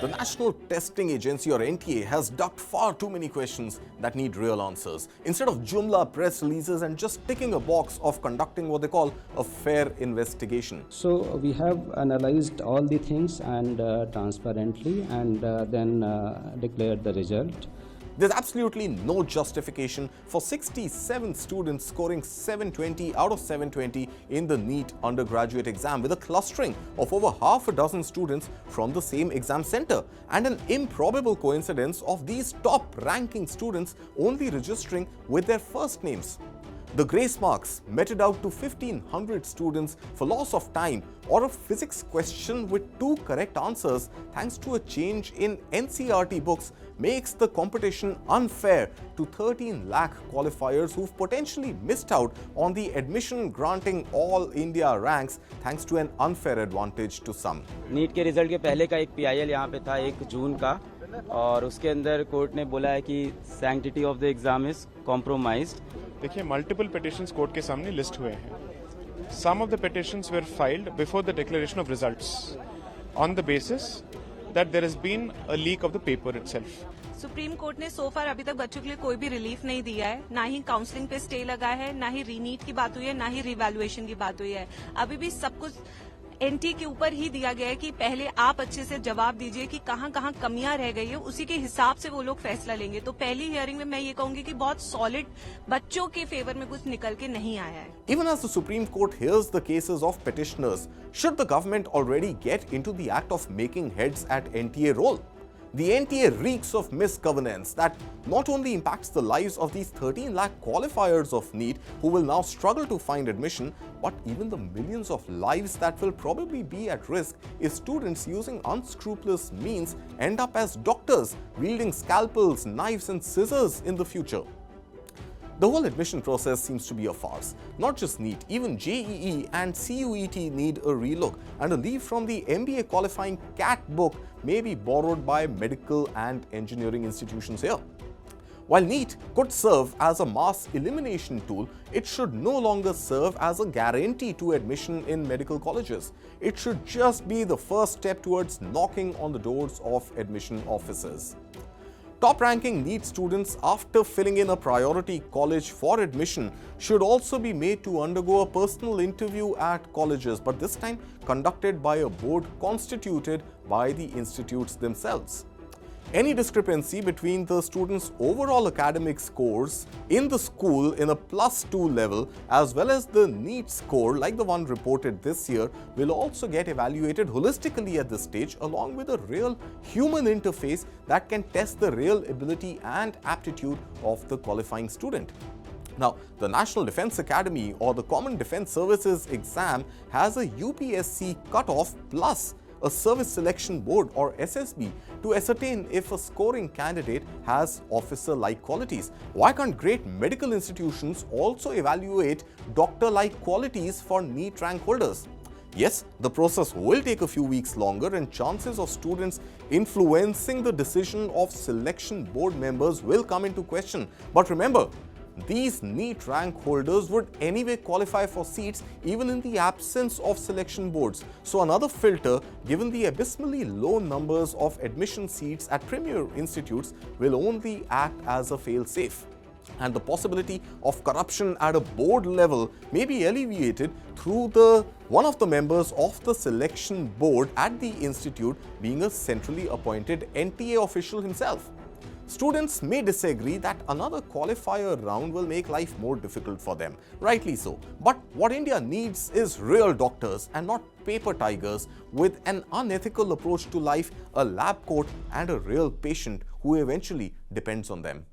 The National Testing Agency or NTA has ducked far too many questions that need real answers. Instead of jumla press releases and just ticking a box of conducting what they call a fair investigation. So we have analyzed all the things and transparently and then declared the result. There's absolutely no justification for 67 students scoring 720 out of 720 in the NEET undergraduate exam, with a clustering of over half a dozen students from the same exam center, and an improbable coincidence of these top-ranking students only registering with their first names. The grace marks meted out to 1,500 students for loss of time, or a physics question with 2 correct answers thanks to a change in NCERT books, makes the competition unfair to 13 lakh qualifiers who've potentially missed out on the admission granting all India ranks thanks to an unfair advantage to some. NEET के result के पहले का एक PIL यहाँ पे था 1 जून का, और उसके अंदर कोर्ट ने बोला है कि sanctity of the exam is compromised. देखिए, मल्टीपल पिटिशंस कोर्ट के सामने लिस्ट हुए हैं. Some of the petitions were filed before the declaration of results on the basis that there has been a leak of the paper itself. Supreme court ने सो फार अभी तक बच्चों के लिए कोई भी रिलीफ नहीं दिया है, ना ही काउंसलिंग पे स्टे लगा है, ना ही रीनीट की बात हुई है, ना ही रिवैल्यूएशन की बात हुई है. अभी भी सब कुछ NTA के ऊपर ही दिया गया है कि पहले आप अच्छे से जवाब दीजिए कि कहाँ कहाँ कमियां रह गई है, उसी के हिसाब से वो लोग फैसला लेंगे. तो पहली हियरिंग में मैं ये कहूंगी कि बहुत सॉलिड बच्चों के फेवर में कुछ निकल के नहीं आया है. Even as the Supreme Court hears the cases of petitioners, should the government already get into the act of making heads at NTA roll? The NTA reeks of misgovernance that not only impacts the lives of these 13 lakh qualifiers of NEET who will now struggle to find admission, but even the millions of lives that will probably be at risk if students using unscrupulous means end up as doctors wielding scalpels, knives and scissors in the future. The whole admission process seems to be a farce. Not just NEET, even JEE and CUET need a relook, and a leaf from the MBA qualifying CAT book may be borrowed by medical and engineering institutions here. While NEET could serve as a mass elimination tool, it should no longer serve as a guarantee to admission in medical colleges. It should just be the first step towards knocking on the doors of admission offices. Top-ranking NEET students, after filling in a priority college for admission, should also be made to undergo a personal interview at colleges, but this time conducted by a board constituted by the institutes themselves. Any discrepancy between the students' overall academic scores in the school in a +2 level as well as the NEET score like the one reported this year will also get evaluated holistically at this stage, along with a real human interface that can test the real ability and aptitude of the qualifying student. Now, the National Defence Academy or the Common Defence Services exam has a UPSC cutoff plus a Service Selection Board or SSB to ascertain if a scoring candidate has officer-like qualities. Why can't great medical institutions also evaluate doctor-like qualities for NEET rank holders? Yes, the process will take a few weeks longer and chances of students influencing the decision of selection board members will come into question. But remember, these NEET rank holders would anyway qualify for seats even in the absence of selection boards. So another filter, given the abysmally low numbers of admission seats at premier institutes, will only act as a fail-safe. And the possibility of corruption at a board level may be alleviated through one of the members of the selection board at the institute being a centrally appointed NTA official himself. Students may disagree that another qualifier round will make life more difficult for them. Rightly so. But what India needs is real doctors and not paper tigers with an unethical approach to life, a lab coat and a real patient who eventually depends on them.